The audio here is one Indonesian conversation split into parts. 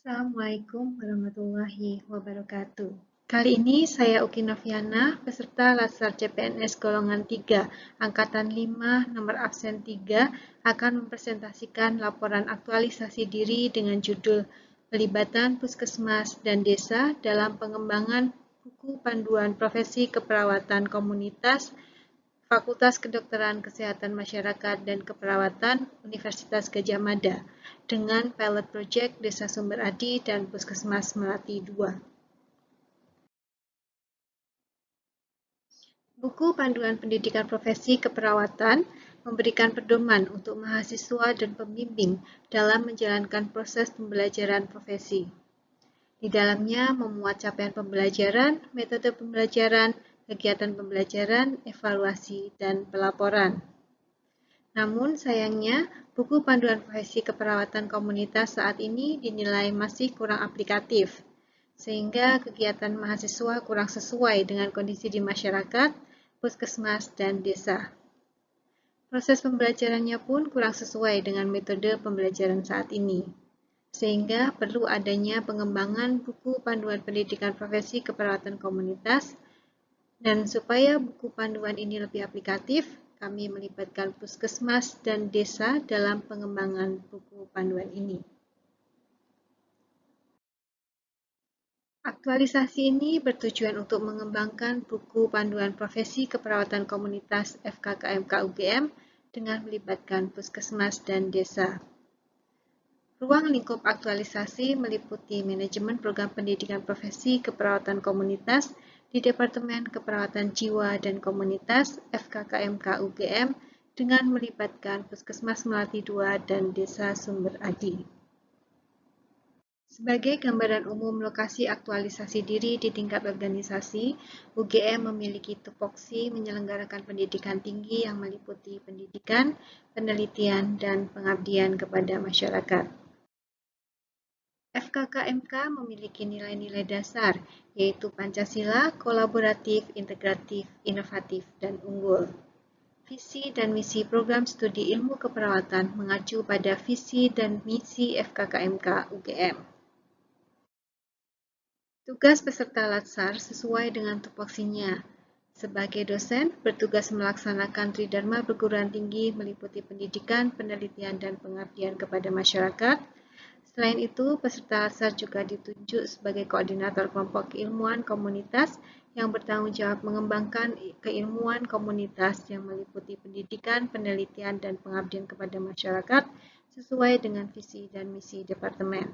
Assalamualaikum warahmatullahi wabarakatuh. Kali ini saya Uki Noviana, peserta Latsar CPNS golongan 3, Angkatan 5, nomor absen 3, akan mempresentasikan laporan aktualisasi diri dengan judul Pelibatan Puskesmas dan Desa dalam Pengembangan Buku Panduan Profesi Keperawatan Komunitas Fakultas Kedokteran Kesehatan Masyarakat dan Keperawatan Universitas Gadjah Mada dengan pilot project Desa Sumber Adi dan Puskesmas Melati II. Buku Panduan Pendidikan Profesi Keperawatan memberikan pedoman untuk mahasiswa dan pembimbing dalam menjalankan proses pembelajaran profesi. Di dalamnya memuat capaian pembelajaran, metode pembelajaran, kegiatan pembelajaran, evaluasi, dan pelaporan. Namun sayangnya, buku panduan profesi keperawatan komunitas saat ini dinilai masih kurang aplikatif, sehingga kegiatan mahasiswa kurang sesuai dengan kondisi di masyarakat, puskesmas, dan desa. Proses pembelajarannya pun kurang sesuai dengan metode pembelajaran saat ini, sehingga perlu adanya pengembangan buku panduan pendidikan profesi keperawatan komunitas, dan supaya buku panduan ini lebih aplikatif, kami melibatkan puskesmas dan desa dalam pengembangan buku panduan ini. Aktualisasi ini bertujuan untuk mengembangkan buku panduan profesi keperawatan komunitas FKKMK UGM dengan melibatkan puskesmas dan desa. Ruang lingkup aktualisasi meliputi manajemen program pendidikan profesi keperawatan komunitas di Departemen Keperawatan Jiwa dan Komunitas FKKMK UGM dengan melibatkan Puskesmas Melati II dan Desa Sumber Adi. Sebagai gambaran umum lokasi aktualisasi diri di tingkat organisasi, UGM memiliki tupoksi menyelenggarakan pendidikan tinggi yang meliputi pendidikan, penelitian, dan pengabdian kepada masyarakat. FKKMK memiliki nilai-nilai dasar, yaitu Pancasila, kolaboratif, integratif, inovatif, dan unggul. Visi dan misi program studi ilmu keperawatan mengacu pada visi dan misi FKKMK UGM. Tugas peserta Latsar sesuai dengan tupoksinya. Sebagai dosen, bertugas melaksanakan Tridharma perguruan tinggi meliputi pendidikan, penelitian, dan pengabdian kepada masyarakat. Selain itu, peserta Latsar juga ditunjuk sebagai koordinator kelompok keilmuan komunitas yang bertanggung jawab mengembangkan keilmuan komunitas yang meliputi pendidikan, penelitian, dan pengabdian kepada masyarakat sesuai dengan visi dan misi Departemen.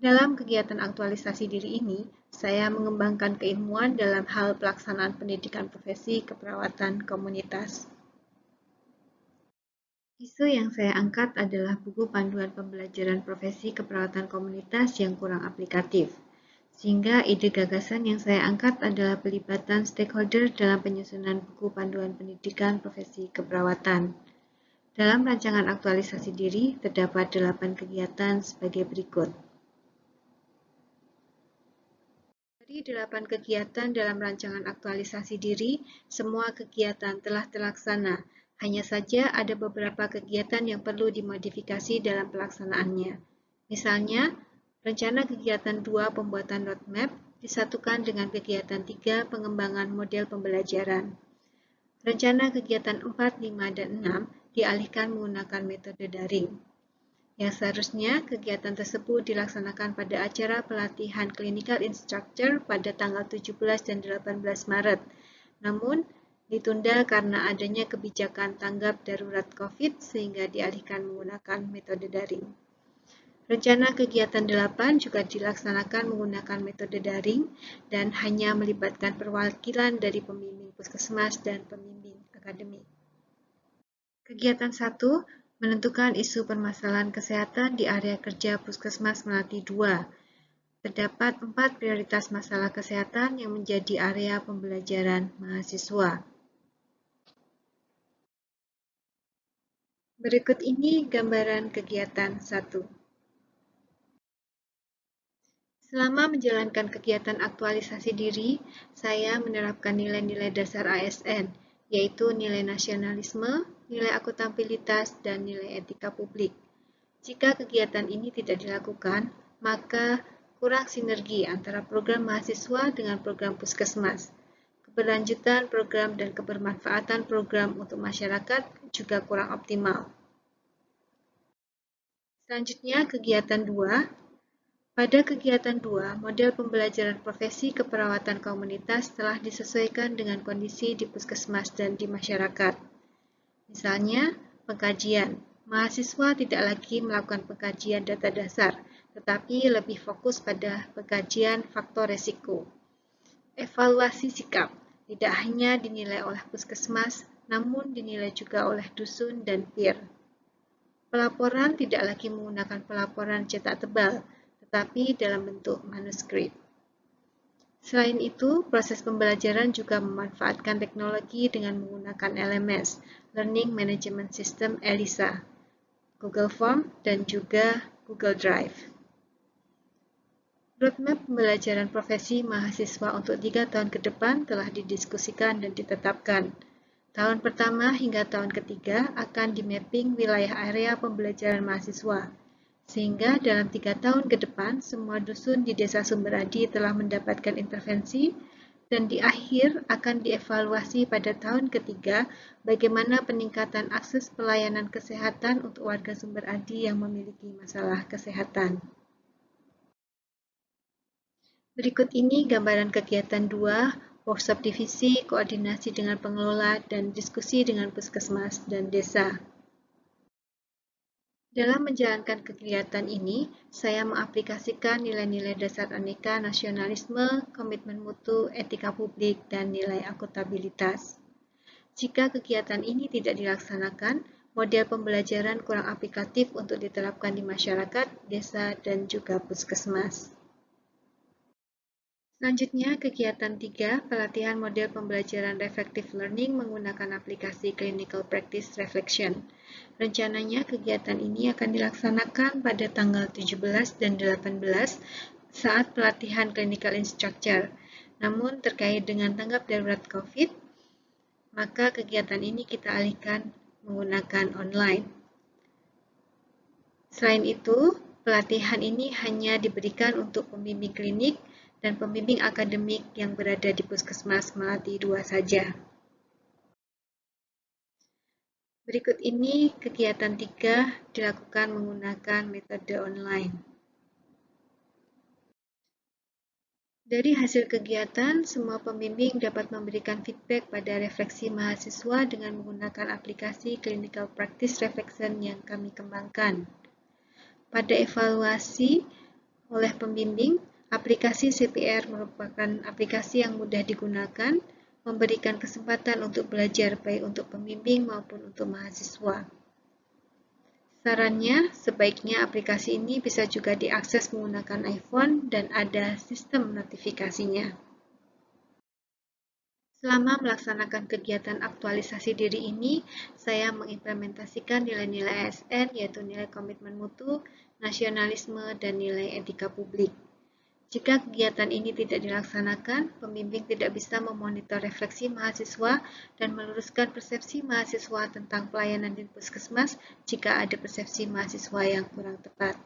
Dalam kegiatan aktualisasi diri ini, saya mengembangkan keilmuan dalam hal pelaksanaan pendidikan profesi keperawatan komunitas. Isu yang saya angkat adalah buku panduan pembelajaran profesi keperawatan komunitas yang kurang aplikatif. Sehingga ide gagasan yang saya angkat adalah pelibatan stakeholder dalam penyusunan buku panduan pendidikan profesi keperawatan. Dalam rancangan aktualisasi diri, terdapat 8 kegiatan sebagai berikut. Dari 8 kegiatan dalam rancangan aktualisasi diri, semua kegiatan telah terlaksana. Hanya saja ada beberapa kegiatan yang perlu dimodifikasi dalam pelaksanaannya. Misalnya, rencana kegiatan 2 pembuatan roadmap disatukan dengan kegiatan 3 pengembangan model pembelajaran. Rencana kegiatan 4, 5, dan 6 dialihkan menggunakan metode daring. Yang seharusnya kegiatan tersebut dilaksanakan pada acara pelatihan clinical instructor pada tanggal 17 dan 18 Maret. Namun, ditunda karena adanya kebijakan tanggap darurat COVID sehingga dialihkan menggunakan metode daring. Rencana kegiatan 8 juga dilaksanakan menggunakan metode daring dan hanya melibatkan perwakilan dari pembimbing puskesmas dan pembimbing akademik. Kegiatan 1 menentukan isu permasalahan kesehatan di area kerja Puskesmas Melati II. Terdapat 4 prioritas masalah kesehatan yang menjadi area pembelajaran mahasiswa. Berikut ini gambaran kegiatan 1. Selama menjalankan kegiatan aktualisasi diri, saya menerapkan nilai-nilai dasar ASN, yaitu nilai nasionalisme, nilai akuntabilitas, dan nilai etika publik. Jika kegiatan ini tidak dilakukan, maka kurang sinergi antara program mahasiswa dengan program puskesmas. Keberlanjutan program dan kebermanfaatan program untuk masyarakat juga kurang optimal. Selanjutnya, kegiatan 2. Pada kegiatan 2, model pembelajaran profesi keperawatan komunitas telah disesuaikan dengan kondisi di puskesmas dan di masyarakat. Misalnya, pengkajian. Mahasiswa tidak lagi melakukan pengkajian data dasar, tetapi lebih fokus pada pengkajian faktor resiko. Evaluasi sikap tidak hanya dinilai oleh puskesmas, namun dinilai juga oleh dusun dan peer. Pelaporan tidak lagi menggunakan pelaporan cetak tebal, tetapi dalam bentuk manuskrip. Selain itu, proses pembelajaran juga memanfaatkan teknologi dengan menggunakan LMS, Learning Management System ELISA, Google Form, dan juga Google Drive. Roadmap pembelajaran profesi mahasiswa untuk 3 tahun ke depan telah didiskusikan dan ditetapkan. Tahun pertama hingga tahun ketiga akan di-mapping wilayah area pembelajaran mahasiswa, sehingga dalam 3 tahun ke depan semua dusun di Desa Sumberadi telah mendapatkan intervensi, dan di akhir akan dievaluasi pada tahun ketiga bagaimana peningkatan akses pelayanan kesehatan untuk warga Sumberadi yang memiliki masalah kesehatan. Berikut ini gambaran kegiatan 2, workshop divisi, koordinasi dengan pengelola, dan diskusi dengan puskesmas dan desa. Dalam menjalankan kegiatan ini, saya mengaplikasikan nilai-nilai dasar aneka, nasionalisme, komitmen mutu, etika publik, dan nilai akuntabilitas. Jika kegiatan ini tidak dilaksanakan, model pembelajaran kurang aplikatif untuk diterapkan di masyarakat, desa, dan juga puskesmas. Selanjutnya, kegiatan 3, pelatihan model pembelajaran reflective learning menggunakan aplikasi Clinical Practice Reflection. Rencananya, kegiatan ini akan dilaksanakan pada tanggal 17 dan 18 saat pelatihan Clinical Instructor. Namun, terkait dengan tanggap darurat COVID, maka kegiatan ini kita alihkan menggunakan online. Selain itu, pelatihan ini hanya diberikan untuk pembimbing klinik dan pembimbing akademik yang berada di Puskesmas Melati 2 saja. Berikut ini kegiatan 3 dilakukan menggunakan metode online. Dari hasil kegiatan, semua pembimbing dapat memberikan feedback pada refleksi mahasiswa dengan menggunakan aplikasi Clinical Practice Reflection yang kami kembangkan. Pada evaluasi oleh pembimbing, aplikasi CPR merupakan aplikasi yang mudah digunakan, memberikan kesempatan untuk belajar baik untuk pembimbing maupun untuk mahasiswa. Sarannya, sebaiknya aplikasi ini bisa juga diakses menggunakan iPhone dan ada sistem notifikasinya. Selama melaksanakan kegiatan aktualisasi diri ini, saya mengimplementasikan nilai-nilai ASN, yaitu nilai komitmen mutu, nasionalisme, dan nilai etika publik. Jika kegiatan ini tidak dilaksanakan, pembimbing tidak bisa memonitor refleksi mahasiswa dan meluruskan persepsi mahasiswa tentang pelayanan di puskesmas jika ada persepsi mahasiswa yang kurang tepat.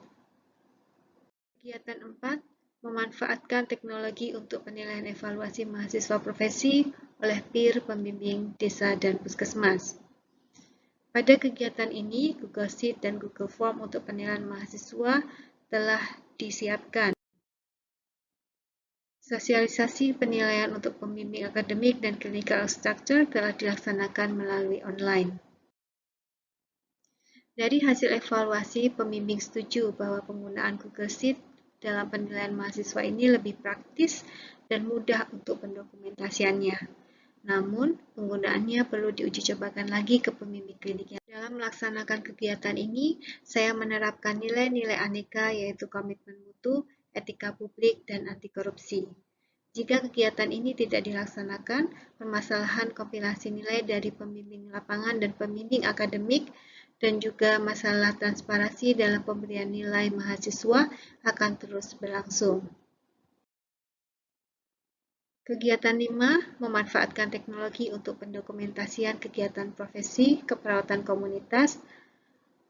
Kegiatan 4, memanfaatkan teknologi untuk penilaian evaluasi mahasiswa profesi oleh peer pembimbing desa dan puskesmas. Pada kegiatan ini, Google Sheet dan Google Form untuk penilaian mahasiswa telah disiapkan. Sosialisasi penilaian untuk pembimbing akademik dan clinical instructor telah dilaksanakan melalui online. Dari hasil evaluasi, pembimbing setuju bahwa penggunaan Google Sheet dalam penilaian mahasiswa ini lebih praktis dan mudah untuk pendokumentasiannya. Namun, penggunaannya perlu diuji cobakan lagi ke pembimbing kliniknya. Dalam melaksanakan kegiatan ini, saya menerapkan nilai-nilai aneka yaitu komitmen mutu, etika publik, dan anti korupsi. Jika kegiatan ini tidak dilaksanakan, permasalahan kompilasi nilai dari pembimbing lapangan dan pembimbing akademik dan juga masalah transparansi dalam pemberian nilai mahasiswa akan terus berlangsung. Kegiatan 5, memanfaatkan teknologi untuk pendokumentasian kegiatan profesi keperawatan komunitas.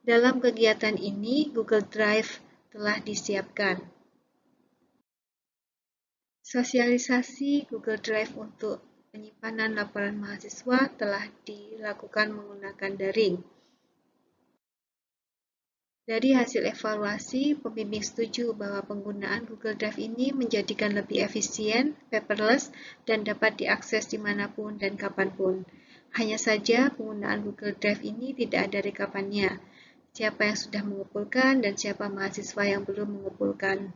Dalam kegiatan ini, Google Drive telah disiapkan. Sosialisasi Google Drive untuk penyimpanan laporan mahasiswa telah dilakukan menggunakan daring. Dari hasil evaluasi, pembimbing setuju bahwa penggunaan Google Drive ini menjadikan lebih efisien, paperless, dan dapat diakses dimanapun dan kapanpun. Hanya saja, penggunaan Google Drive ini tidak ada rekapannya. Siapa yang sudah mengumpulkan dan siapa mahasiswa yang belum mengumpulkan.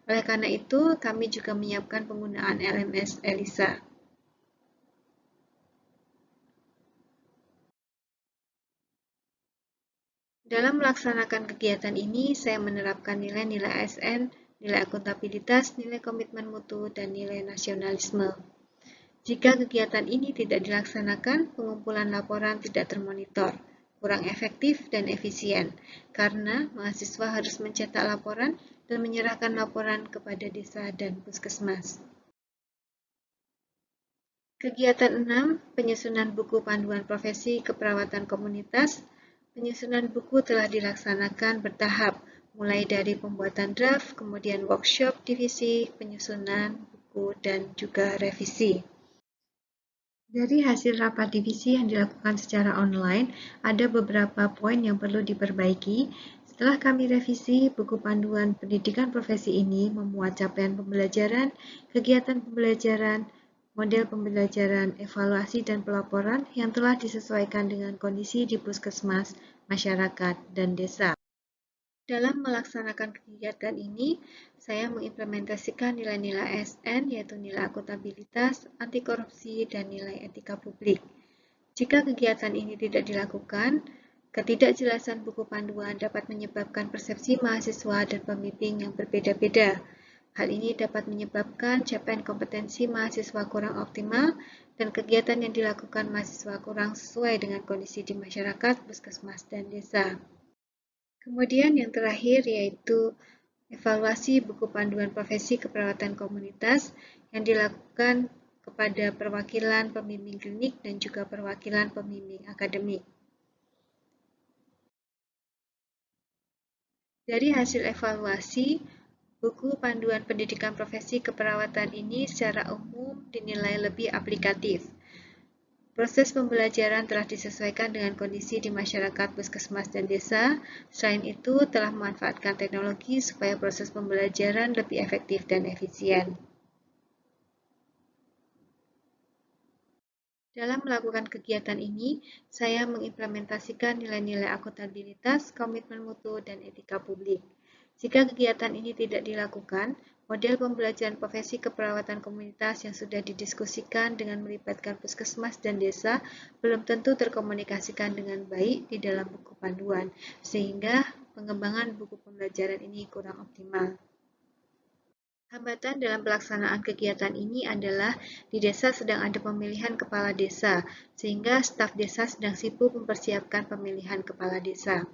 Oleh karena itu, kami juga menyiapkan penggunaan LMS ELISA. Dalam melaksanakan kegiatan ini, saya menerapkan nilai-nilai ASN, nilai akuntabilitas, nilai komitmen mutu, dan nilai nasionalisme. Jika kegiatan ini tidak dilaksanakan, pengumpulan laporan tidak termonitor, kurang efektif dan efisien, karena mahasiswa harus mencetak laporan dan menyerahkan laporan kepada desa dan puskesmas. Kegiatan 6, penyusunan buku panduan profesi keperawatan komunitas. Penyusunan buku telah dilaksanakan bertahap, mulai dari pembuatan draft, kemudian workshop divisi, penyusunan buku, dan juga revisi. Dari hasil rapat divisi yang dilakukan secara online, ada beberapa poin yang perlu diperbaiki. Setelah kami revisi, buku panduan pendidikan profesi ini memuat capaian pembelajaran, kegiatan pembelajaran, model pembelajaran, evaluasi, dan pelaporan yang telah disesuaikan dengan kondisi di puskesmas, masyarakat, dan desa. Dalam melaksanakan kegiatan ini, saya mengimplementasikan nilai-nilai ASN, yaitu nilai akuntabilitas, anti korupsi, dan nilai etika publik. Jika kegiatan ini tidak dilakukan, ketidakjelasan buku panduan dapat menyebabkan persepsi mahasiswa dan pembimbing yang berbeda-beda. Hal ini dapat menyebabkan capaian kompetensi mahasiswa kurang optimal dan kegiatan yang dilakukan mahasiswa kurang sesuai dengan kondisi di masyarakat, puskesmas, dan desa. Kemudian yang terakhir yaitu evaluasi buku panduan profesi keperawatan komunitas yang dilakukan kepada perwakilan pembimbing klinik dan juga perwakilan pembimbing akademik. Dari hasil evaluasi, buku panduan pendidikan profesi keperawatan ini secara umum dinilai lebih aplikatif. Proses pembelajaran telah disesuaikan dengan kondisi di masyarakat, puskesmas, dan desa. Selain itu, telah memanfaatkan teknologi supaya proses pembelajaran lebih efektif dan efisien. Dalam melakukan kegiatan ini, saya mengimplementasikan nilai-nilai akuntabilitas, komitmen mutu, dan etika publik. Jika kegiatan ini tidak dilakukan, model pembelajaran profesi keperawatan komunitas yang sudah didiskusikan dengan melibatkan puskesmas dan desa belum tentu terkomunikasikan dengan baik di dalam buku panduan, sehingga pengembangan buku pembelajaran ini kurang optimal. Hambatan dalam pelaksanaan kegiatan ini adalah di desa sedang ada pemilihan kepala desa, sehingga staf desa sedang sibuk mempersiapkan pemilihan kepala desa.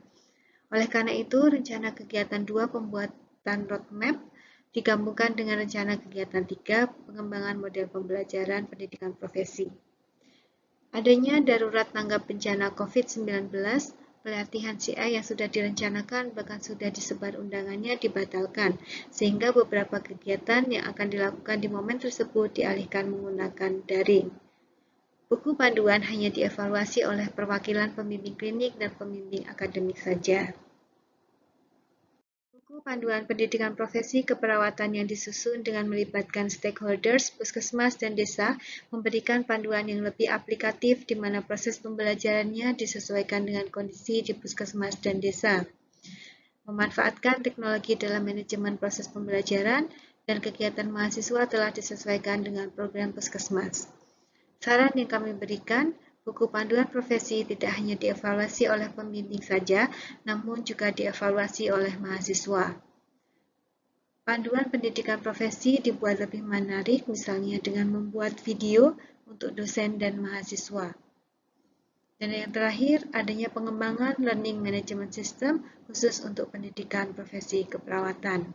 Oleh karena itu, rencana kegiatan 2 pembuatan roadmap digabungkan dengan rencana kegiatan 3 pengembangan model pembelajaran pendidikan profesi. Adanya darurat tanggap bencana COVID-19, pelatihan CA yang sudah direncanakan bahkan sudah disebar undangannya dibatalkan, sehingga beberapa kegiatan yang akan dilakukan di momen tersebut dialihkan menggunakan daring. Buku panduan hanya dievaluasi oleh perwakilan pembimbing klinik dan pembimbing akademik saja. Buku panduan pendidikan profesi keperawatan yang disusun dengan melibatkan stakeholders, puskesmas, dan desa memberikan panduan yang lebih aplikatif di mana proses pembelajarannya disesuaikan dengan kondisi di puskesmas dan desa. Memanfaatkan teknologi dalam manajemen proses pembelajaran dan kegiatan mahasiswa telah disesuaikan dengan program puskesmas. Saran yang kami berikan, buku panduan profesi tidak hanya dievaluasi oleh pembimbing saja, namun juga dievaluasi oleh mahasiswa. Panduan pendidikan profesi dibuat lebih menarik, misalnya dengan membuat video untuk dosen dan mahasiswa. Dan yang terakhir, adanya pengembangan learning management system khusus untuk pendidikan profesi keperawatan.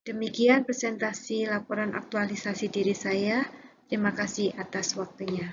Demikian presentasi laporan aktualisasi diri saya. Terima kasih atas waktunya.